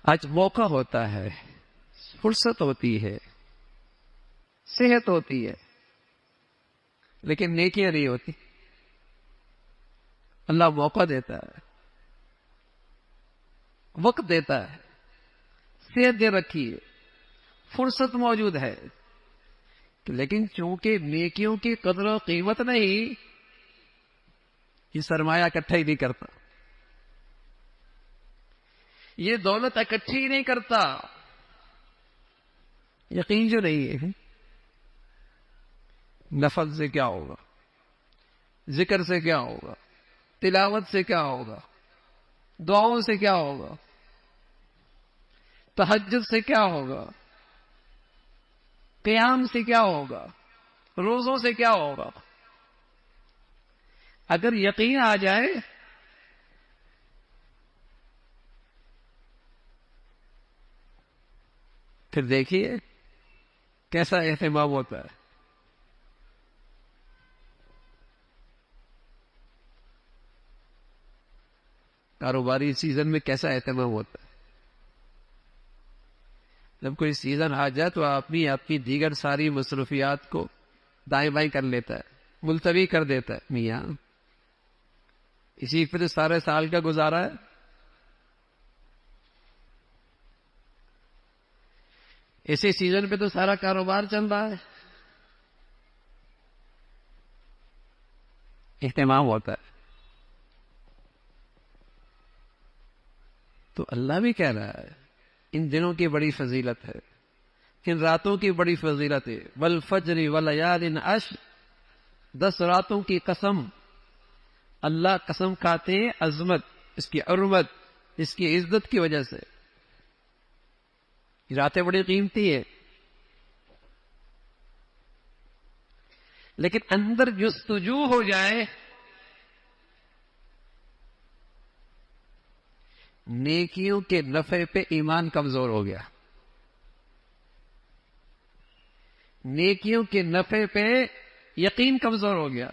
آج موقع ہوتا ہے، فرصت ہوتی ہے، صحت ہوتی ہے، لیکن نیکیاں نہیں ہوتی. اللہ موقع دیتا ہے، وقت دیتا ہے، صحت دے رکھی ہے، فرصت موجود ہے، لیکن چونکہ نیکیوں کی قدر و قیمت نہیں، یہ سرمایہ اکٹھا ہی نہیں کرتا، یہ دولت اکٹھی ہی نہیں کرتا. یقین جو نہیں ہے، نفل سے کیا ہوگا، ذکر سے کیا ہوگا، تلاوت سے کیا ہوگا، دعاؤں سے کیا ہوگا، تہجد سے کیا ہوگا، قیام سے کیا ہوگا، روزوں سے کیا ہوگا. اگر یقین آ جائے پھر دیکھیے کیسا اہتمام ہوتا ہے. کاروباری سیزن میں کیسا اہتمام ہوتا ہے. جب کوئی سیزن آ جائے تو آدمی آپ کی دیگر ساری مصروفیات کو دائیں بائیں کر لیتا ہے، ملتوی کر دیتا ہے. میاں اسی پھر سارے سال کا گزارا ہے. اسی سیزن پہ تو سارا کاروبار چل رہا ہے. اہتمام ہوتا ہے. تو اللہ بھی کہہ رہا ہے ان دنوں کی بڑی فضیلت ہے، ان راتوں کی بڑی فضیلت ہے. والفجر ولیال عشر، 10 راتوں کی قسم. اللہ قسم کھاتے ہیں عظمت، اس کی عظمت، اس کی عزت کی وجہ سے. یہ راتیں بڑی قیمتی ہیں، لیکن اندر جستجو ہو جائے نیکیوں کے نفع پہ، ایمان کمزور ہو گیا. نیکیوں کے نفع پہ یقین کمزور ہو گیا.